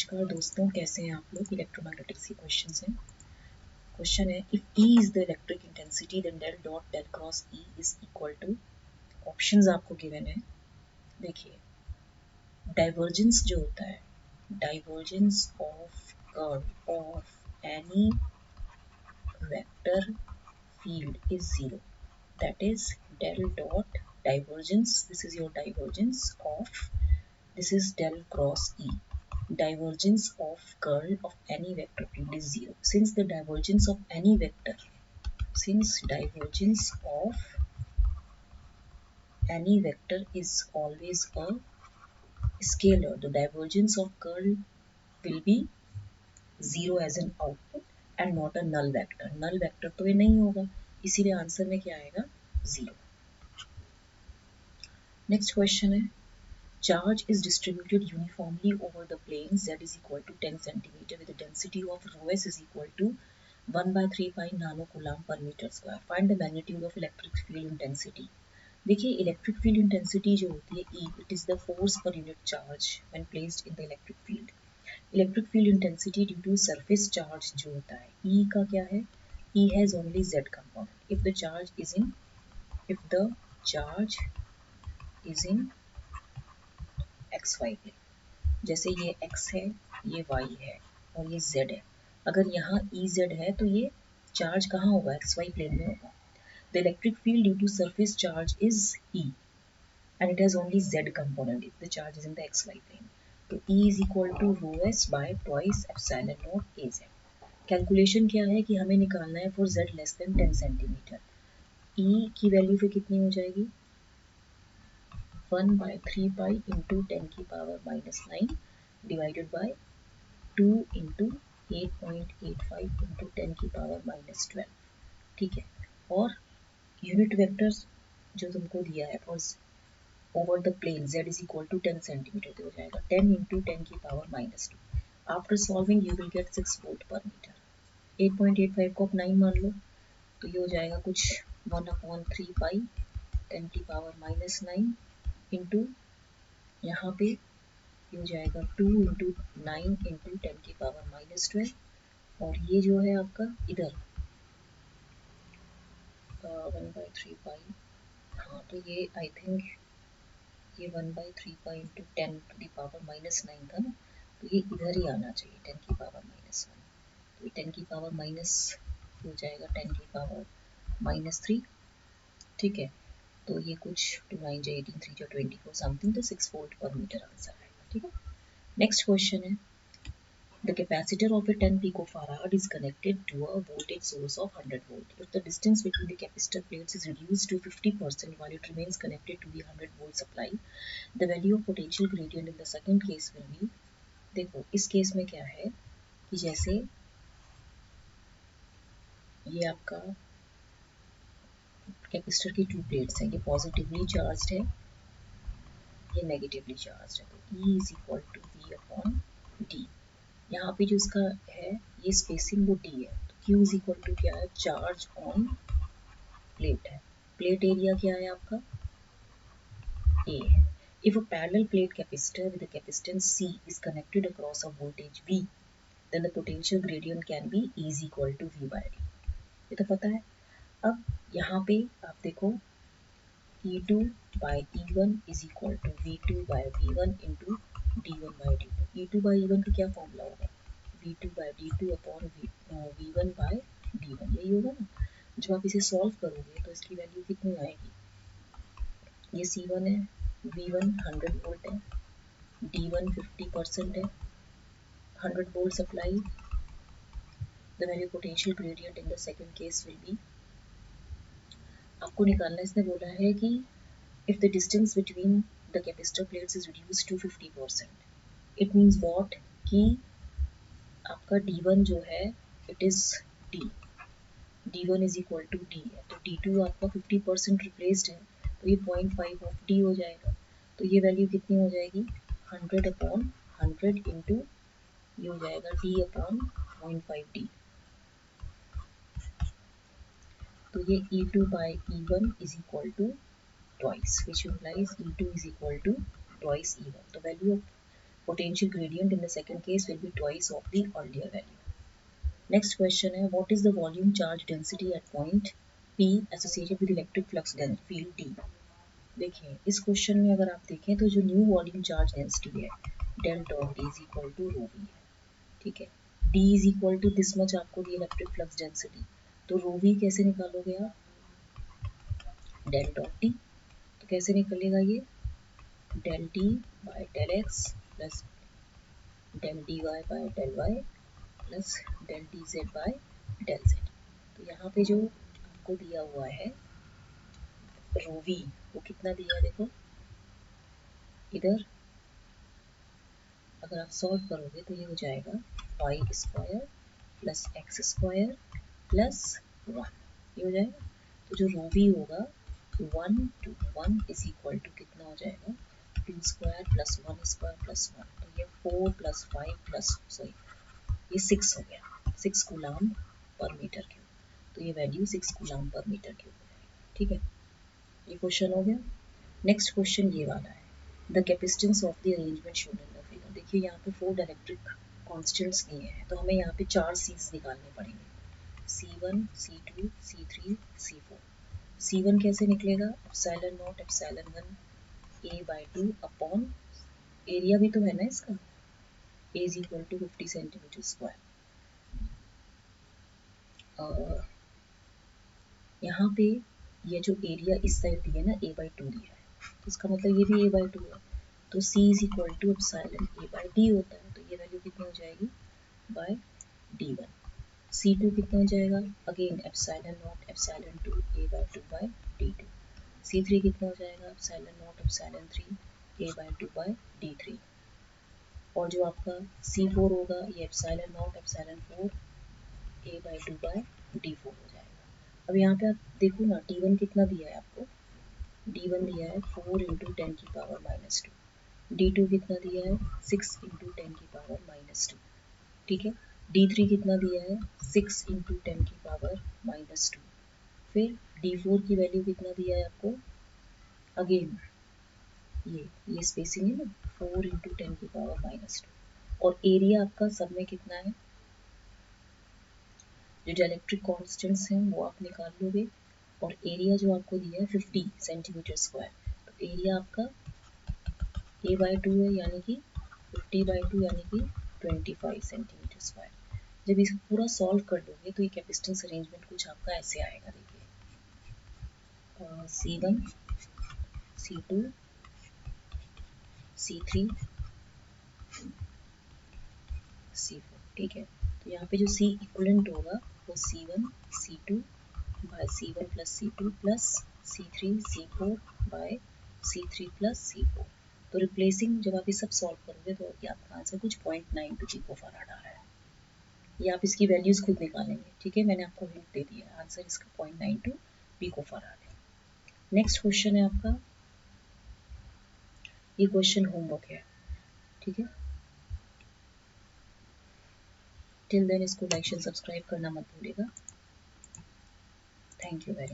नमस्कार दोस्तों, कैसे हैं आप लोग। इलेक्ट्रोमैग्नेटिक्स के क्वेश्चन हैं। क्वेश्चन है, if E is the electric intensity then del dot del cross E is equal to. Options आपको गिवन है। देखिए, डाइवर्जेंस जो होता है, divergence of curl of any vector field is zero. That is del dot divergence. This is your divergence of, this is del cross E. Divergence of curl of any vector field is zero. Since the divergence of any vector, since divergence of any vector is always a scalar, the divergence of curl will be zero as an output and not a null vector. Null vector तो ये नहीं होगा, इसीलिए answer में क्या आएगा, zero. Next question है, charge is distributed uniformly over the plane z is equal to 10 cm with a density of rho s is equal to 1 by 3 pi nanocoulomb per meter square. Find the magnitude of electric field intensity. देखिए, electric field intensity जो होती है E, it is the force per unit charge when placed in the electric field. Electric field intensity due to surface charge जो होता है E का क्या है, E has only Z component. If the charge is in, if the charge is in x y plane, जैसे ये x है, ये y है और ये z है. अगर यहाँ Ez है तो ये चार्ज कहाँ होगा, xy प्लेन में होगा. The electric field due to surface charge is E and it has only z component if the charge is in the xy plane. तो E is equal to rho s by twice epsilon naught Az. Calculation क्या है कि हमें निकालना है for z less than 10 centimetre. E की value फिर कितनी हो जाएगी, 1 by 3 pi into 10 की power -9 divided by 2 into 8.85 into 10 की पावर -12. ठीक है, और यूनिट वेक्टर्स जो तुमको दिया है for over the plane z is equal to 10 centimetre, तो हो जाएगा 10 into 10 की power -2. After solving you will get 6 volt per metre. 8.85 को आप 9 मान लो तो ये हो जाएगा कुछ 1/3 पाई 10 की पावर -9 इंटू यहाँ पे ये हो जाएगा 2 इंटू 9 इंटू 10 की पावर -12. और ये जो है आपका इधर 1/3 पाई, हाँ तो ये आई थिंक ये 1/3 pi into 10 to the power -9 था ना, तो ये इधर ही आना चाहिए 10 की पावर -1. तो ये 10 की पावर माइनस हो जाएगा 10 की पावर -3. ठीक है, तो ये कुछ 2 9 जो 18 3 जो 24 समथिंग, तो 6 वोल्ट पर मीटर आंसर आएगा. ठीक है, नेक्स्ट क्वेश्चन है, the capacitor of a 10 picofarad is connected to a voltage source of 100 volt. If the distance between the capacitor plates is reduced to 50% while it remains connected to the 100 volt supply, the value of potential gradient in the second case will be. देखो, इस case में क्या है कि जैसे ये आपका capacitor की टू प्लेट्स हैं, ये पॉजिटिवली चार्ज्ड है, ये नेगेटिवली चार्ज्ड है. तो E is equal to V upon D. यहाँ पे जो इसका है ये स्पेसिंग वो D है. तो Q इज इक्वल टू क्या है, चार्ज ऑन प्लेट है. प्लेट एरिया क्या है आपका, A है. If a parallel plate capacitor with a capacitance C is connected across a voltage V, then the potential gradient can be E is equal to V by D. ये तो पता है. अब यहाँ पे आप देखो E2 by E1 is equal to V2 by V1 into D1 by D2. E2 by E1 का क्या फॉर्मूला होगा, V2 by D2 upon V1 by D1, यही होगा ना. जब आप इसे सॉल्व करोगे तो इसकी वैल्यू कितनी आएगी, ये C1 है, V1 100 वोल्ट है, D1 50% है, 100 volt supply. The value potential gradient in the second case will be, आपको निकालना, इसने बोला है कि if the distance between the capacitor plates is reduced to 50%, it means what कि आपका D1 जो है it is D, D1 is equal to D है, तो D2 आपका 50% रिप्लेस्ड है, तो ये 0.5 ऑफ D हो जाएगा. तो ये वैल्यू कितनी हो जाएगी, 100 अपॉन 100 इंटू ये हो जाएगा D अपॉन 0.5 D. तो ये E2 by E1 is equal to twice, which implies E2 is equal to twice E1. The value of Potential gradient in the second case will be twice of the earlier value. Next question है, what is the volume charge density at point P associated with electric flux field D? देखिए इस question में अगर आप देखें तो जो new volume charge density है del dot D is equal to rho v है, ठीक है। D is equal to this much आपको दी इलेक्ट्रिक फ्लक्स डेंसिटी, तो रो वी कैसे निकालोगे आप, डेल डॉट डी, तो कैसे निकलेगा ये, del D by del x plus del D y by del y plus del D z by del z. तो यहाँ पे जो आपको दिया हुआ है रो वी वो कितना दिया है देखो, इधर अगर आप सॉल्व करोगे तो ये हो जाएगा y square plus x square plus one, ये हो जाएगा। तो जो रो वी होगा 1 to 1 इज इक्वल टू कितना हो जाएगा, 2 स्क्वायर प्लस 1 स्क्वायर प्लस 1, तो ये 4 प्लस 5 प्लस सॉरी ये 6 हो गया, 6 कूलाम पर मीटर क्यूब, तो ये वैल्यू 6 कूलाम पर मीटर क्यूब हो जाएगा, ठीक है। ये क्वेश्चन हो गया। नेक्स्ट क्वेश्चन ये वाला है, the capacitance of the arrangement shown in the figure. देखिए यहाँ पे 4 डायरेक्ट्रिक कांस्टेंट्स दिए हैं, तो हमें यहाँ पे 4 सीज निकालने पड़ेंगे, C1 C2 C3 C4। C1 कैसे निकलेगा, epsilon naught epsilon 1 a by 2 upon area भी तो है ना इसका, a is equal to 50 centimetre square. यहाँ पे ये जो एरिया इस साइड दिया है ना a बाई 2 दिया है, तो इसका मतलब ये भी a बाई 2 है, तो c is equal to epsilon a by d होता है, तो ये वैल्यू कितनी हो जाएगी बाय d1। C2 कितना हो जाएगा, again epsilon naught epsilon 2 a by 2 by d2। C3 कितना हो जाएगा, epsilon naught epsilon 3 a by 2 by d3। और जो आपका C4 होगा ये epsilon naught epsilon 4 a by 2 by d4 हो जाएगा। अब यहाँ पे आप देखो ना D1 कितना दिया है आपको, D1 दिया है 4 इंटू 10 की पावर माइनस 2, D2 कितना दिया है 6 इंटू 10 की पावर माइनस 2, ठीक है। D3 कितना दिया है 6 इंटू 10 की पावर माइनस 2, फिर D4 की वैल्यू कितना दिया है आपको, अगेन ये स्पेसिंग है ना 4 इंटू 10 की पावर माइनस 2, और एरिया आपका सब में कितना है, जो डायरेक्ट्रिक कांस्टेंट्स हैं वो आप निकाल लोगे, और एरिया जो आपको दिया है 50 सेंटीमीटर स्क्वायर, तो एरिया आपका a बाई 2 है यानी कि 50 बाई 2 यानी कि 25 सेंटीमीटर स्क्वायर। जब इसको पूरा सॉल्व कर लोगे तो ये कैपेसिटेंस अरेंजमेंट कुछ आपका ऐसे आएगा, देखिए C1 C2 C3 C4, ठीक है। तो यहाँ पे जो C इक्वलेंट होगा वो C1 C2 by C1 plus C2 plus C3 C4 by C3 plus C4। तो रिप्लेसिंग जब आप ये सब सॉल्व करोगे तो ये आपका आंसर कुछ 0.92 पिकोफैराड आ रहा है। ये आप इसकी वैल्यूज खुद निकालेंगे, ठीक है, मैंने आपको हिंट दे दिया, आंसर इसका 0.92 पिकोफैराड है। नेक्स्ट क्वेश्चन है आपका, ये क्वेश्चन होमवर्क है, ठीक है। टिल देन इसको लाइक शेयर सब्सक्राइब करना मत भूलिएगा। Thank you very